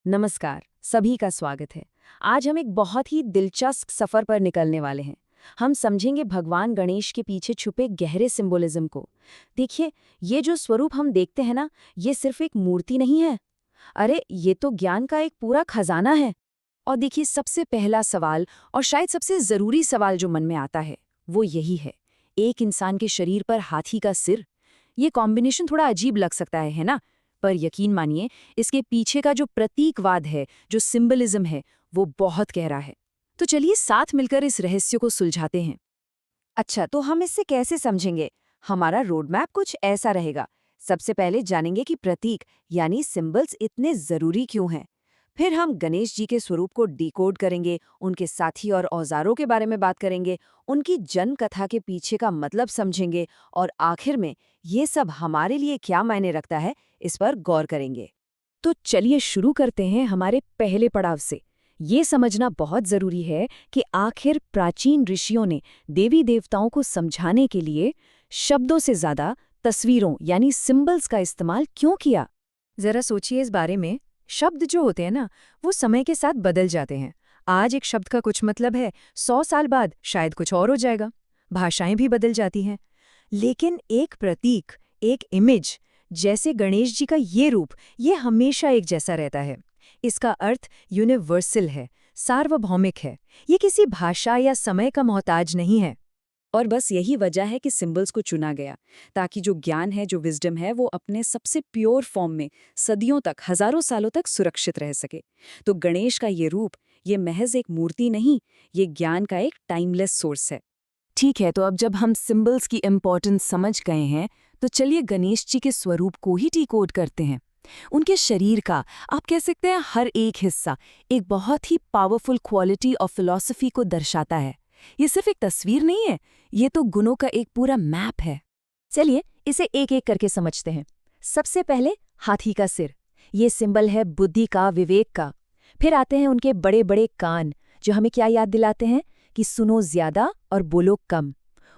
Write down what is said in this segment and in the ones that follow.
नमस्कार, सभी का स्वागत है। आज हम एक बहुत ही दिलचस्प सफर पर निकलने वाले हैं। हम समझेंगे भगवान गणेश के पीछे छुपे गहरे सिंबोलिज्म को। देखिए, ये जो स्वरूप हम देखते हैं ना, ये सिर्फ एक मूर्ति नहीं है। अरे, ये तो ज्ञान का एक पूरा खजाना है। और देखिए, सबसे पहला सवाल और शायद सबसे जरूरी सवाल जो मन में आता है, वो यही है। एक इंसान के शरीर पर हाथी का सिर, ये कॉम्बिनेशन थोड़ा अजीब लग सकता है ना? पर यकीन मानिए, इसके पीछे का जो प्रतीकवाद है, जो सिंबलिज्म है, वो बहुत गहरा है। तो चलिए साथ मिलकर इस रहस्य को सुलझाते हैं। अच्छा, तो हम इससे कैसे समझेंगे? हमारा रोड मैप कुछ ऐसा रहेगा। सबसे पहले जानेंगे कि प्रतीक यानी सिंबल्स इतने जरूरी क्यों हैं। फिर हम गणेश जी के स्वरूप को डिकोड करेंगे, उनके साथी और औजारों के बारे में बात करेंगे, उनकी जन्म कथा के पीछे का मतलब समझेंगे और आखिर में ये सब हमारे लिए क्या मायने रखता है, इस पर गौर करेंगे। तो चलिए शुरू करते हैं हमारे पहले पड़ाव से। ये समझना बहुत जरूरी है कि आखिर प्राचीन ऋषियों ने देवी देवताओं को समझाने के लिए शब्दों से ज्यादा तस्वीरों यानी सिंबल्स का इस्तेमाल क्यों किया। जरा सोचिए इस बारे में। शब्द जो होते हैं ना, वो समय के साथ बदल जाते हैं। आज एक शब्द का कुछ मतलब है, 100 साल बाद शायद कुछ और हो जाएगा। भाषाएं भी बदल जाती हैं। लेकिन एक प्रतीक, एक इमेज, जैसे गणेश जी का ये रूप, ये हमेशा एक जैसा रहता है। इसका अर्थ यूनिवर्सल है, सार्वभौमिक है। ये किसी भाषा या समय का मोहताज नहीं है। और बस यही वजह है कि सिंबल्स को चुना गया, ताकि जो ज्ञान है, जो विजडम है, वो अपने सबसे प्योर फॉर्म में सदियों तक, हजारों सालों तक सुरक्षित रह सके। तो गणेश का ये रूप, ये महज एक मूर्ति नहीं, ये ज्ञान का एक टाइमलेस सोर्स है। ठीक है, तो अब जब हम सिंबल्स की इम्पोर्टेंस समझ गए हैं, तो चलिए गणेश जी के स्वरूप को ही डिकोड करते हैं। उनके शरीर का, आप कह सकते हैं, हर एक हिस्सा एक बहुत ही पावरफुल क्वालिटी और फिलॉसफी को दर्शाता है। ये सिर्फ एक तस्वीर नहीं है, ये तो गुणों का एक पूरा मैप है। चलिए इसे एक एक करके समझते हैं। सबसे पहले हाथी का सिर, ये सिंबल है बुद्धि का, विवेक का। फिर आते हैं उनके बड़े बड़े कान, जो हमें क्या याद दिलाते हैं कि सुनो ज्यादा और बोलो कम।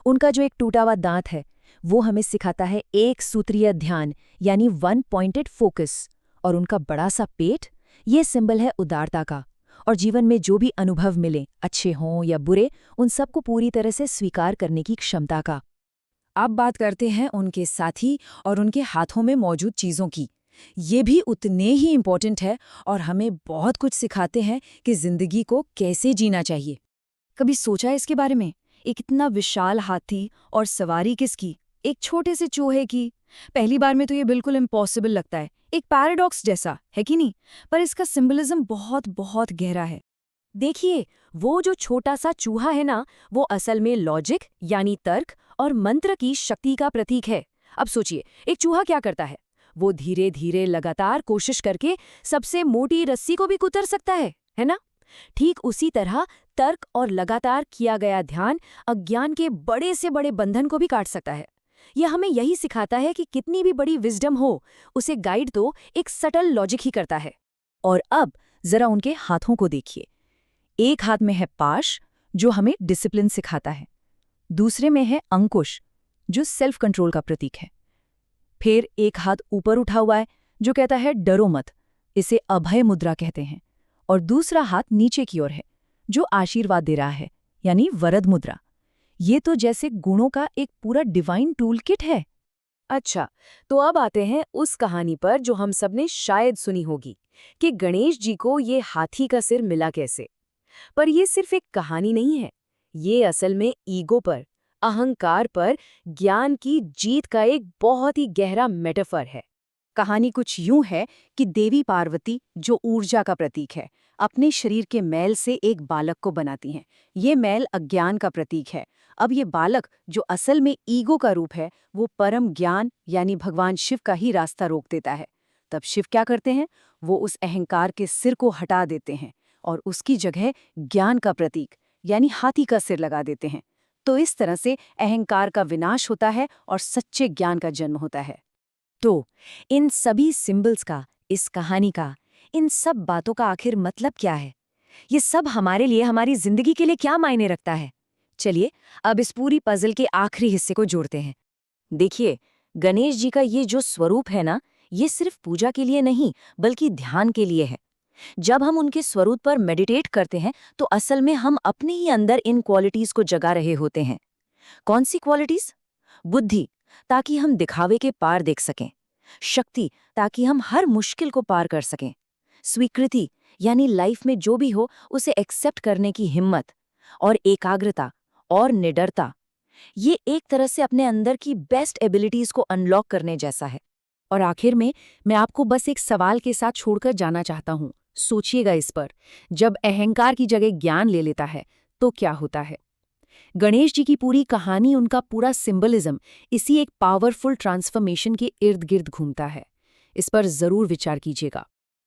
उनका जो एक टूटा हुआ दांत है, वो हमें सिखाता है एक सूत्रीय ध्यान यानी वन पॉइंटेड फोकस। और उनका बड़ा सा पेट, ये सिंबल है उदारता का और जीवन में जो भी अनुभव मिले, अच्छे हों या बुरे, उन सबको पूरी तरह से स्वीकार करने की क्षमता का। अब बात करते हैं उनके साथी और उनके हाथों में मौजूद चीज़ों की। ये भी उतने ही इम्पोर्टेंट है और हमें बहुत कुछ सिखाते हैं कि जिंदगी को कैसे जीना चाहिए। कभी सोचा है इसके बारे में? एक इतना विशाल हाथी और सवारी किसकी? एक छोटे से चूहे की। पहली बार में तो ये बिल्कुल इम्पॉसिबल लगता है, एक पैराडॉक्स जैसा, है कि नहीं? पर इसका सिंबलिज्म बहुत बहुत गहरा है। देखिए, वो जो छोटा सा चूहा है ना, वो असल में लॉजिक यानी तर्क और मंत्र की शक्ति का प्रतीक है। अब सोचिए, एक चूहा क्या करता है? वो धीरे धीरे लगातार कोशिश करके सबसे मोटी रस्सी को भी कुतर सकता है ना? ठीक उसी तरह तर्क और लगातार किया गया ध्यान अज्ञान के बड़े से बड़े बंधन को भी काट सकता है। यह हमें यही सिखाता है कि कितनी भी बड़ी विजडम हो, उसे गाइड तो एक सटल लॉजिक ही करता है। और अब जरा उनके हाथों को देखिए। एक हाथ में है पाश, जो हमें डिसिप्लिन सिखाता है। दूसरे में है अंकुश, जो सेल्फ कंट्रोल का प्रतीक है। फिर एक हाथ ऊपर उठा हुआ है, जो कहता है डरो मत, इसे अभय मुद्रा कहते हैं। और दूसरा हाथ नीचे की ओर है, जो आशीर्वाद दे रहा है, यानी वरद मुद्रा। ये तो जैसे गुणों का एक पूरा डिवाइन टूल किट है। अच्छा, तो अब आते हैं उस कहानी पर जो हम सबने शायद सुनी होगी, कि गणेश जी को ये हाथी का सिर मिला कैसे। पर ये सिर्फ एक कहानी नहीं है, ये असल में ईगो पर, अहंकार पर ज्ञान की जीत का एक बहुत ही गहरा मेटाफर है। कहानी कुछ यूं है कि देवी पार्वती, जो ऊर्जा का प्रतीक है, अपने शरीर के मैल से एक बालक को बनाती हैं। ये मैल अज्ञान का प्रतीक है। अब ये बालक, जो असल में ईगो का रूप है, वो परम ज्ञान यानी भगवान शिव का ही रास्ता रोक देता है। तब शिव क्या करते हैं? वो उस अहंकार के सिर को हटा देते हैं और उसकी जगह ज्ञान का प्रतीक यानी हाथी का सिर लगा देते हैं। तो इस तरह से अहंकार का विनाश होता है और सच्चे ज्ञान का जन्म होता है। तो इन सभी सिंबल्स का, इस कहानी का, इन सब बातों का आखिर मतलब क्या है? ये सब हमारे लिए, हमारी जिंदगी के लिए क्या मायने रखता है? चलिए अब इस पूरी पजल के आखिरी हिस्से को जोड़ते हैं। देखिए, गणेश जी का ये जो स्वरूप है ना, ये सिर्फ पूजा के लिए नहीं, बल्कि ध्यान के लिए है। जब हम उनके स्वरूप पर मेडिटेट करते हैं तो असल में हम अपने ही अंदर इन क्वालिटीज को जगा रहे होते हैं। कौन सी क्वालिटीज? बुद्धि, ताकि हम दिखावे के पार देख सकें। शक्ति, ताकि हम हर मुश्किल को पार कर सकें। स्वीकृति, यानी लाइफ में जो भी हो उसे एक्सेप्ट करने की हिम्मत। और एकाग्रता और निडरता, ये एक तरह से अपने अंदर की बेस्ट एबिलिटीज को अनलॉक करने जैसा है। और आखिर में मैं आपको बस एक सवाल के साथ छोड़कर जाना चाहता हूँ। सोचिएगा इस पर, जब अहंकार की जगह ज्ञान ले लेता है तो क्या होता है? गणेश जी की पूरी कहानी, उनका पूरा सिंबलिज्म इसी एक पावरफुल ट्रांसफॉर्मेशन के इर्द गिर्द घूमता है। इस पर जरूर विचार कीजिएगा।